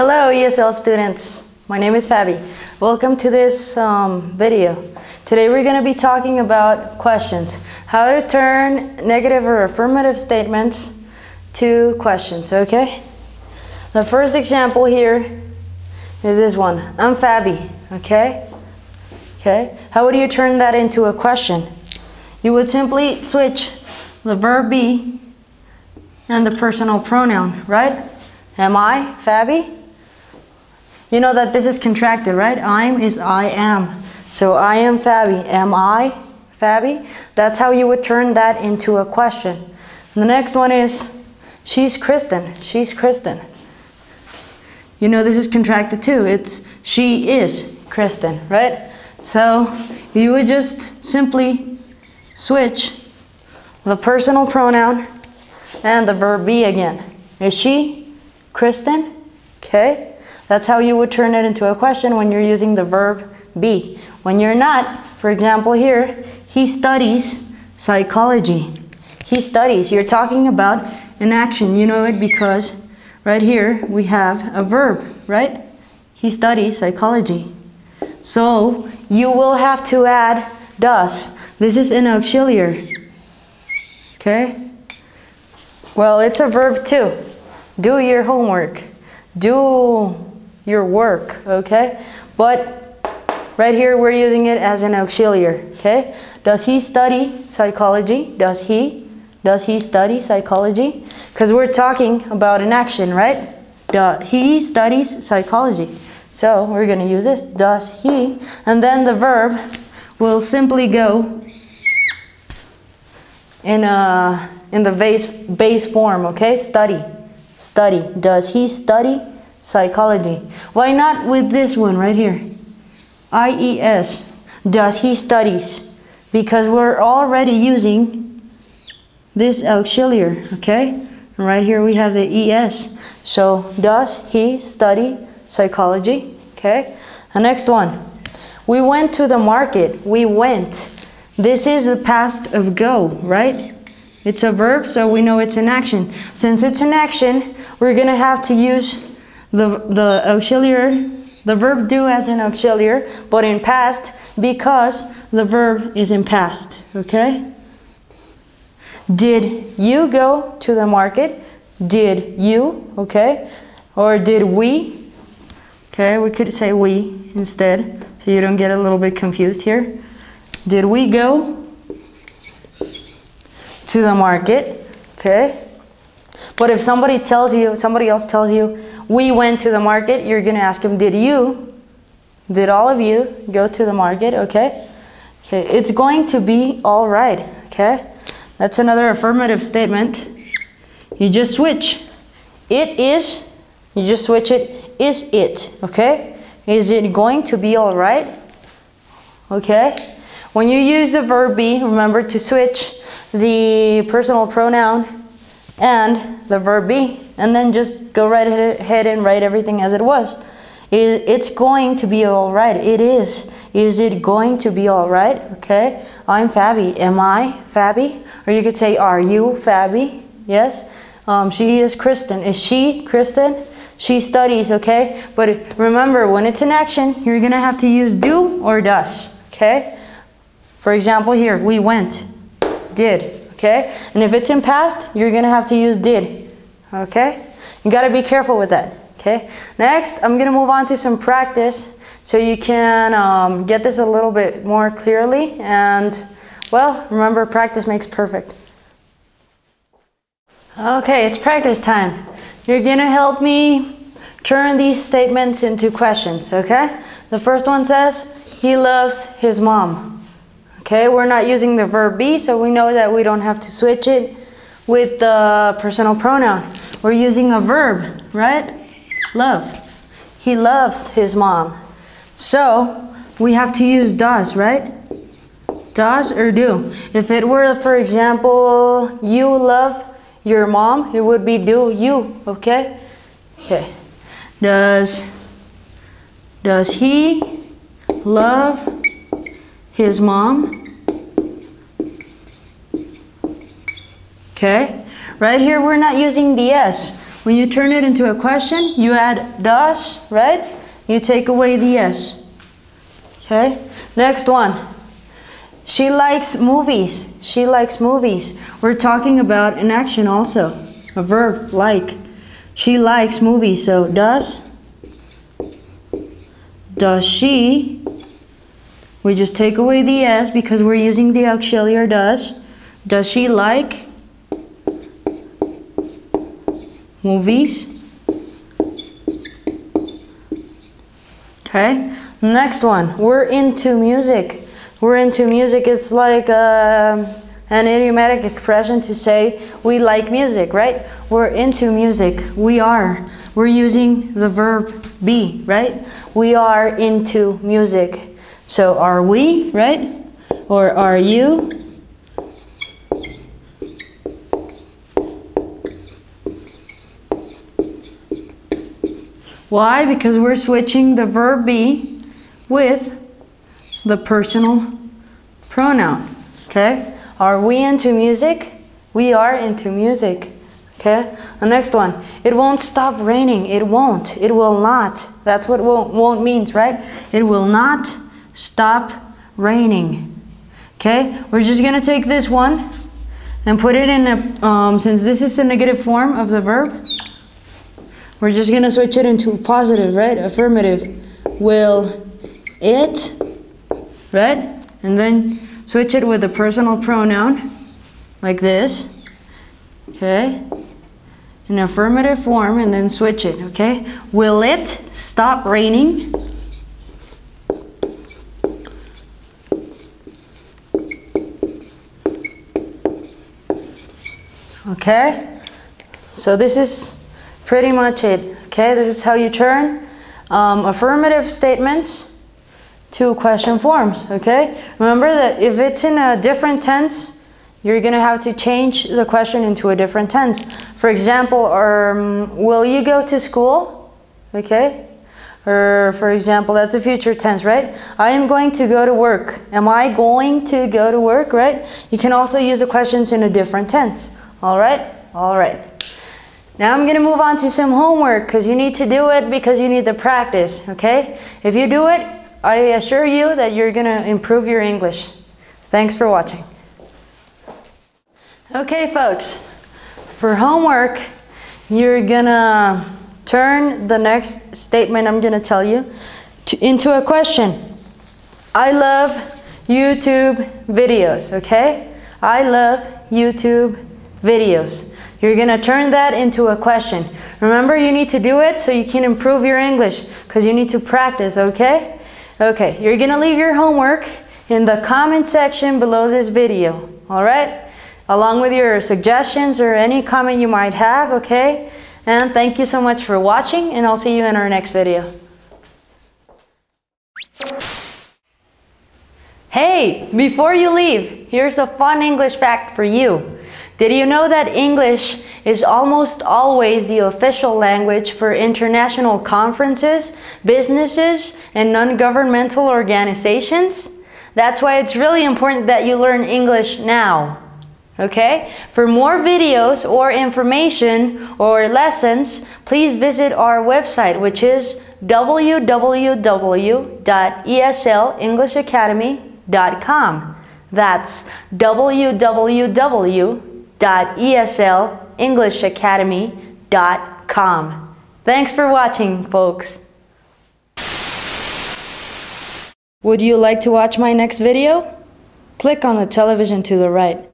Hello ESL students, my name is Fabi. Welcome to this video. Today we're going to be talking about questions. How to turn negative or affirmative statements to questions, okay? The first example here is this one. I'm Fabi, okay? Okay. How would you turn that into a question? You would simply switch the verb be and the personal pronoun, right? Am I Fabi? You know that this is contracted, right? I'm is I am. So I am Fabi. Am I Fabi? That's how you would turn that into a question. And the next one is she's Kristen. She's Kristen. You know this is contracted too. It's she is Kristen, right? So you would just simply switch the personal pronoun and the verb be again. Is she Kristen? Okay. That's how you would turn it into a question when you're using the verb be. When you're not, for example here, he studies psychology. He studies. You're talking about an action. You know it because right here we have a verb, right? He studies psychology. So you will have to add does. This is an auxiliary. Okay? Well, it's a verb too. Do your homework. Do your work, okay? But right here we're using it as an auxiliary, okay? Does he study psychology? Does he study psychology? Because we're talking about an action, right? He studies psychology. So we're going to use this, does he, and then the verb will simply go in the base form, okay? Study. Study. Does he study psychology? Why not with this one right here? IES. Does he studies? Because we're already using this auxiliary, okay? And right here we have the ES. So does he study psychology? Okay. The next one. We went to the market. We went. This is the past of go, right? It's a verb, so we know it's an action. Since it's an action, we're going to have to use the auxiliary, the verb do as an auxiliary, but in past because the verb is in past, okay? Did you go to the market? Did you, okay? Or did we? Okay, we could say we instead, so you don't get a little bit confused here. Did we go to the market? Okay. But if somebody else tells you, we went to the market, you're going to ask them, did all of you go to the market? Okay. Okay. It's going to be all right. Okay. That's another affirmative statement. You just switch. It is, you just switch it, is it, okay? Is it going to be all right? Okay? When you use the verb be, remember to switch the personal pronoun and the verb be, and then just go right ahead and write everything as it was. It's going to be all right. It is. Is it going to be all right? Okay? I'm Fabi. Am I Fabi? Or you could say, are you Fabi? Yes? She is Kristen. Is she Kristen? She studies, okay? But remember, when it's an action, you're going to have to use do or does, okay? For example here, we went, did, okay? And if it's in past, you're going to have to use did, okay? You got to be careful with that, okay? Next, I'm going to move on to some practice so you can get this a little bit more clearly. And, well, remember, practice makes perfect. Okay, it's practice time. You're going to help me turn these statements into questions, okay? The first one says, he loves his mom. Okay, we're not using the verb be, so we know that we don't have to switch it with the personal pronoun. We're using a verb, right? Love. He loves his mom. So, we have to use does, right? Does or do. If it were, for example, you love your mom, it would be do you, okay? Okay. Does he love his mom? Okay. Right here we're not using the S. When you turn it into a question, you add das, right? You take away the S. Okay? Next one. She likes movies. She likes movies. We're talking about an action also. A verb, like. She likes movies. So does she? We just take away the S because we're using the auxiliary does. Does she like movies? Okay. Next one. We're into music. We're into music. It's like an idiomatic expression to say we like music, right? We're into music. We are. We're using the verb be, right? We are into music. So are we, right? Or are you? Why? Because we're switching the verb be with the personal pronoun. Okay? Are we into music? We are into music. Okay? The next one. It won't stop raining. It won't. It will not. That's what won't means, right? It will not stop raining. Okay? We're just going to take this one and put it in a, since this is the negative form of the verb, we're just going to switch it into positive, right? Affirmative. Will it, right? And then switch it with the personal pronoun, like this. Okay? In affirmative form, and then switch it, okay? Will it stop raining? Okay? So this is pretty much it. Okay, this is how you turn affirmative statements to question forms. Okay, remember that if it's in a different tense, you're gonna have to change the question into a different tense. For example, will you go to school? Okay, or for example, that's a future tense, right? I am going to go to work. Am I going to go to work? Right? You can also use the questions in a different tense. All right, all right. Now I'm going to move on to some homework because you need to do it because you need to practice, okay? If you do it, I assure you that you're going to improve your English. Thanks for watching. Okay, folks, for homework, you're going to turn the next statement I'm going to tell you into a question. I love YouTube videos, okay? I love YouTube videos. You're going to turn that into a question. Remember, you need to do it so you can improve your English because you need to practice, okay? Okay, you're going to leave your homework in the comment section below this video, all right? Along with your suggestions or any comment you might have, okay? And thank you so much for watching, and I'll see you in our next video. Hey, before you leave, here's a fun English fact for you. Did you know that English is almost always the official language for international conferences, businesses, and non-governmental organizations? That's why it's really important that you learn English now. Okay? For more videos or information or lessons, please visit our website, which is www.eslenglishabacademy.com. That's www.eslenglishabacademy.com. Thanks for watching, folks. Would you like to watch my next video? Click on the television to the right.